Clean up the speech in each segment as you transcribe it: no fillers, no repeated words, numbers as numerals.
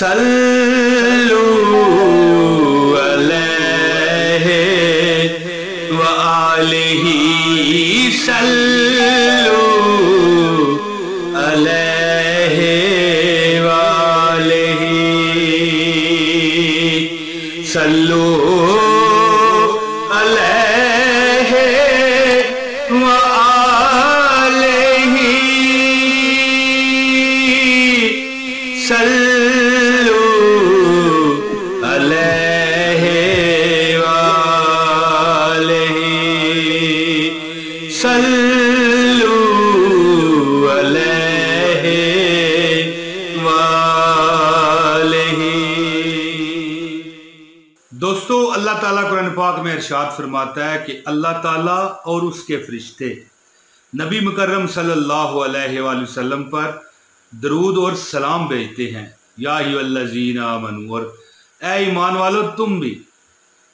सल्लु अलैहि व आलिहि सल्लु अलैहि व आलिहि सल्लु अलैहि व आलिहि सल्लु अलैहि व आलिहि सल्लु अलैहि व आलिहि। दोस्तों, अल्लाह ताला कुरान पाक में इरशाद फरमाता है कि अल्लाह ताला और उसके फरिश्ते नबी मुकर्रम सल्लल्लाहु अलैहि वसल्लम पर दरूद और सलाम भेजते हैं। या अय्युहल्लज़ीना आमनू, और ए ईमान वालो तुम भी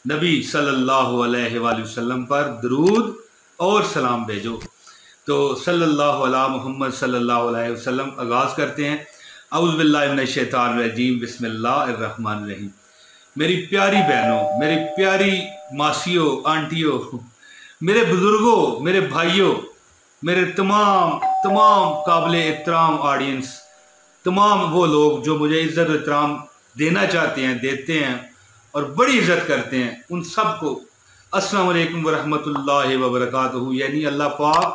नबी सल्लल्लाहु अलैहि वसल्लम पर दरूद और सलाम भेजो। तो सल्लल्लाहु अला मुहम्मद सल्लल्लाहु अलैहि वसल्लम आगाज़ करते हैं। औज़ु बिल्लाहि मिनश शैतानिर रजीम, बिस्मिल्लाहिर रहमानिर रहीम। मेरी प्यारी बहनों, मेरी प्यारी मासियों, आंटियों, मेरे बुजुर्गों, मेरे भाइयों, मेरे तमाम काबिल एहतराम ऑडियंस, तमाम वो लोग जो मुझे इज़्ज़त एहतराम देना चाहते हैं, देते हैं और बड़ी इज़्ज़त करते हैं, उन सब को अस्सलाम वालेकुम व रहमतुल्लाहि व बरकातहू। यानी अल्लाह पाक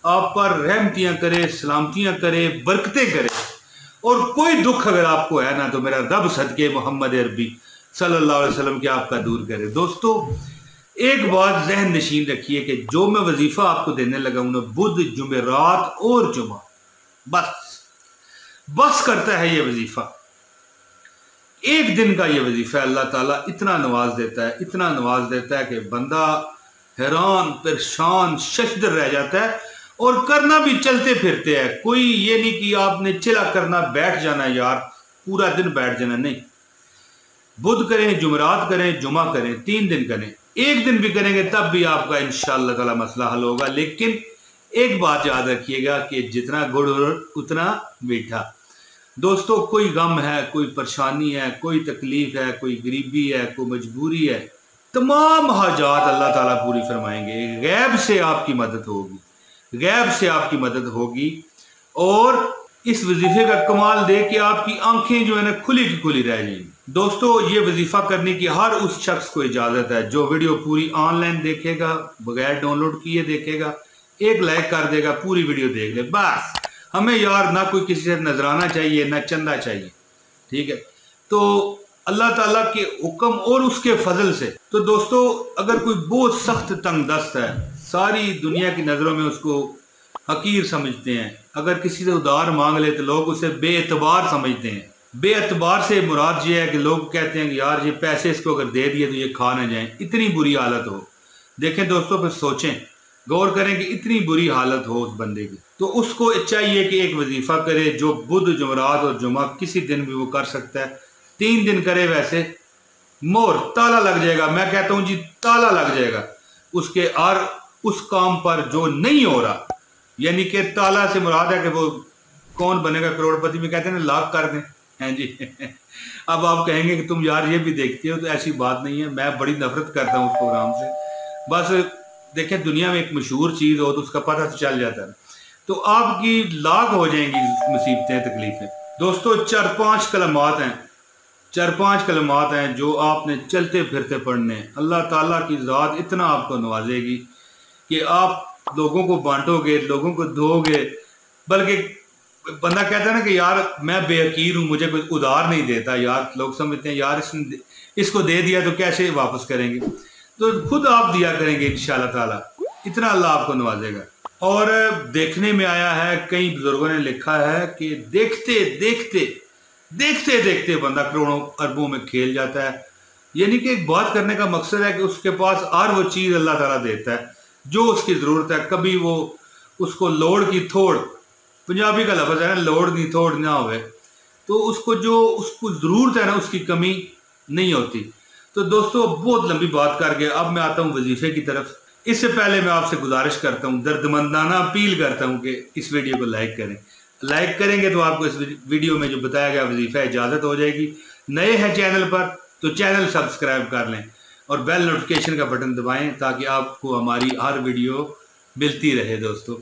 आप पर रहमतियाँ करे, सलामतियाँ करे, बरकतें करे। और कोई दुख अगर आपको है ना, तो मेरा रब सदके मोहम्मद अरबी सल्लल्लाहु अलैहि वसल्लम के आपका दूर करे। दोस्तों, एक बात जहन नशीन रखिए कि जो मैं वजीफा आपको देने लगा हूं ना, बुध, जुमेरात और जुमा, बस करता है ये वजीफा। एक दिन का ये वजीफा अल्लाह ताला इतना नवाज देता है, इतना नवाज देता है कि बंदा हैरान, परेशान, शशदर रह जाता है। और करना भी चलते फिरते है। कोई ये नहीं कि आपने चिला करना, बैठ जाना यार, पूरा दिन बैठ जाना, नहीं। बुध करें, जुमेरात करें, जुमा करें, 3 दिन करें। एक दिन भी करेंगे तब भी आपका इंशाअल्लाह ताला मसला हल होगा। लेकिन एक बात याद रखिएगा कि जितना गुड़ उतना मीठा। दोस्तों, कोई गम है, कोई परेशानी है, कोई तकलीफ है, कोई गरीबी है, कोई मजबूरी है, तमाम हाजात अल्लाह ताला पूरी फरमाएंगे। गैब से आपकी मदद होगी, गैब से आपकी मदद होगी। और इस वजीफे का कमाल देख के आपकी आंखें जो है ना, खुली की खुली रह जाएंगी। दोस्तों, ये वजीफा करने की हर उस शख्स को इजाजत है जो वीडियो पूरी ऑनलाइन देखेगा, बगैर डाउनलोड किए देखेगा, एक लाइक कर देगा, पूरी वीडियो देख ले। बस हमें यार ना कोई किसी से नजराना चाहिए, ना चंदा चाहिए, ठीक है। तो अल्लाह ताला के हुक्म और उसके फजल से, तो दोस्तों, अगर कोई बहुत सख्त तंग दस्त है, सारी दुनिया की नजरों में उसको हकीर समझते हैं। अगर किसी से उधार मांग ले तो लोग उसे बेएतबार समझते हैं। बेएतबार से मुराद ये है कि लोग कहते हैं कि यार ये पैसे इसको अगर दे दिए तो ये खा ना जाए, इतनी बुरी हालत हो। देखें दोस्तों, फिर सोचें, गौर करें कि इतनी बुरी हालत हो उस बंदे की, तो उसको चाहिए कि एक वजीफा करे जो बुध, जुमेरात और जुमा किसी दिन भी वो कर सकता है। 3 दिन करे, वैसे मोर ताला लग जाएगा। मैं कहता हूँ जी, ताला लग जाएगा उसके और उस काम पर जो नहीं हो रहा। यानी कि ताला से मुराद है कि वो कौन बनेगा करोड़पति में कहते हैं ना, लाख कर दें, हैं जी। अब आप कहेंगे कि तुम यार ये भी देखते हो, तो ऐसी बात नहीं है। मैं बड़ी नफरत करता हूँ उस प्रोग्राम से। बस देखें, दुनिया में एक मशहूर चीज़ हो तो उसका पता तो चल जाता है, तो आपकी लाख हो जाएंगी मुसीबतें, तकलीफें। दोस्तों, 4-5 कलमात हैं, 4-5 कलमात हैं जो आपने चलते फिरते पढ़ने। अल्लाह ताला की ज़ात इतना आपको नवाजेगी कि आप लोगों को बांटोगे, लोगों को दोगे। बल्कि बंदा कहता है ना कि यार मैं बेयकीर हूँ, मुझे कोई उधार नहीं देता। यार लोग समझते हैं यार इसको दे दिया तो कैसे वापस करेंगे, तो खुद आप दिया करेंगे इंशाअल्लाह ताला। इतना अल्लाह आपको नवाजेगा। और देखने में आया है, कई बुजुर्गों ने लिखा है कि देखते देखते बंदा करोड़ों अरबों में खेल जाता है। यानी कि एक बात करने का मकसद है कि उसके पास हर वो चीज़ अल्लाह ताला देता है जो उसकी ज़रूरत है। कभी वो उसको लोड़ की थोड़, पंजाबी का लफ्ज़ है ना, लोड़ की थोड़ ना होवे, तो उसको जो उसको ज़रूरत है ना, उसकी कमी नहीं होती। तो दोस्तों, बहुत लंबी बात करके अब मैं आता हूँ वजीफे की तरफ। इससे पहले मैं आपसे गुजारिश करता हूँ, दर्दमंदाना अपील करता हूँ कि इस वीडियो को लाइक करें। लाइक करेंगे तो आपको इस वीडियो में जो बताया गया वजीफा इजाज़त हो जाएगी। नए हैं चैनल पर तो चैनल सब्सक्राइब कर लें और बेल नोटिफिकेशन का बटन दबाएं ताकि आपको हमारी हर वीडियो मिलती रहे। दोस्तों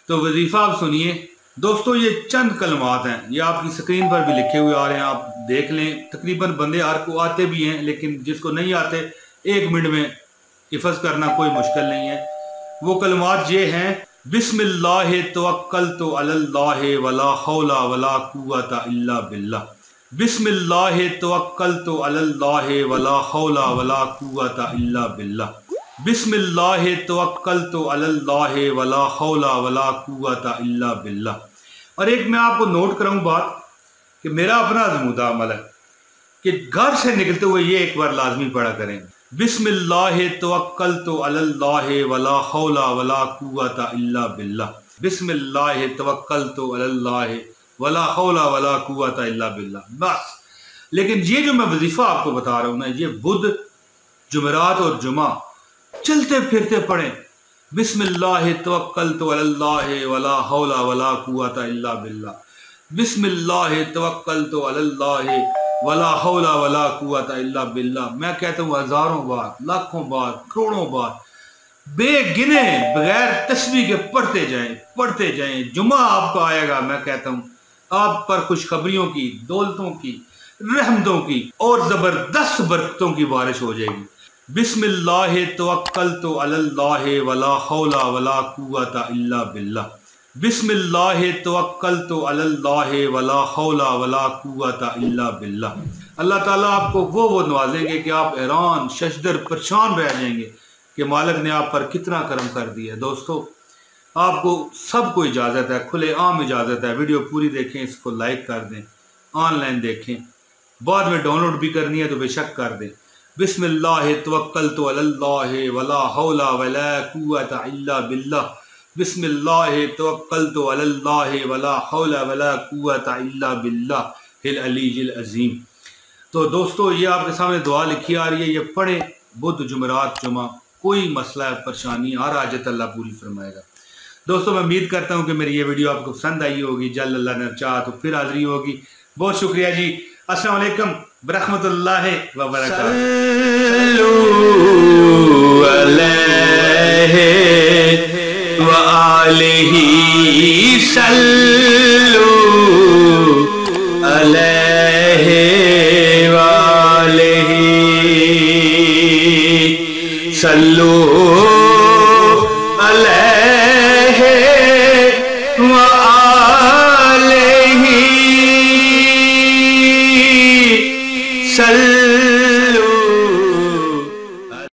तो वजीफा आप सुनिए। दोस्तों ये चंद कलमात हैं, ये आपकी स्क्रीन पर भी लिखे हुए आ रहे हैं, आप देख लें। तकरीबन बंदे हर को आते भी हैं, लेकिन जिसको नहीं आते 1 मिनट में हिफ़्ज़ करना कोई मुश्किल नहीं है। वो कलमात ये हैं, बिस्मिल्लाह तवक्कलतु अलल्लाह वला हौला वला कुव्वता इल्ला बिल्लाह। बिस्मिल्लाह तवक्कलतु अलल्लाह वला हौला वला कुव्वता इल्ला बिल्लाह। बिस्मिल्लाह तवक्कलतु अलल्लाह वला हौला वला कुव्वता इल्ला बिल्लाह। और एक मैं आपको नोट कराऊं बात कि मेरा अपना आज़मूदा अमल है कि घर से निकलते हुए ये एक बार लाजमी पढ़ा करें, बिस्मिल्लाह तवक्कलतु अलल्लाह वला हौला वला कुव्वता इल्ला बिल्लाह। बिस्मिल्लाह तवक्कलतु अलल्लाह वला हौला वला कुव्वता इल्ला बिल्लाह, बस। लेकिन ये जो मैं वजीफा आपको बता रहा हूँ ना, ये बुध, जुमेरात और जुमा चलते फिरते पढ़ें। बिस्मिल्लाह तवक्कलतु अलल्लाह वला हौला वला कुव्वता इल्ला बिल्लाह। बिस्मिल्लाह तवक्कलतु अलल्लाह वला हौला वला कुव्वता इल्ला बिल्लाह। मैं कहता हूँ हजारों बार, लाखों बार, करोड़ों बार, बेगिने बगैर तस्बीह के पढ़ते जाएं। जुमा आपका आएगा, मैं कहता हूँ आप पर खुशखबरियों की, दौलतों की, रहमतों की और जबरदस्त बरकतों की बारिश हो जाएगी। बिस्मिल्लाह तवक्कलतु अलल्लाह वला हौला वला कुव्वता इल्ला बिल्लाह। बिस्मिल्लाह तवक्कलतु अलल्लाह वला हौला वला कुव्वता इल्ला बिल्लाह। अल्लाह ताला आपको वो नवाजेंगे कि आप हैरान, शशदर, परेशान रह जाएंगे कि मालिक ने आप पर कितना करम कर दिया। दोस्तों आपको सबको इजाज़त है, खुले आम इजाज़त है। वीडियो पूरी देखें, इसको लाइक कर दें, ऑनलाइन देखें, बाद में डाउनलोड भी करनी है तो बेशक कर दें। बिस्मिल्लाह तवक्कलतु अलल्लाह वला हौला वला कुव्वता इल्ला बिल्लाह। बिस्मिल्लाह तवक्कलतु अलल्लाह वला हौला वला कुव्वता इल्ला बिल्लाहिल अलीय्यिल अज़ीम। तो दोस्तों ये आपके सामने दुआ लिखी आ रही है, ये पढ़े। बुध, जुमेरात, जुमा, कोई मसला परेशानी हर हाजत अल्लाह पूरी फरमाएगा। दोस्तों मैं उम्मीद करता हूँ कि मेरी ये वीडियो आपको पसंद आई होगी। जल्द अल्लाह ने चाहा तो फिर हाजिरी होगी। बहुत शुक्रिया जी। अस्सलाम वालेकुम बरहमतुल्लाहि व बरकातहू। व आलिही सल्लू अलैहि व आलिही सल्लू अलैहि व आलिही सल्लू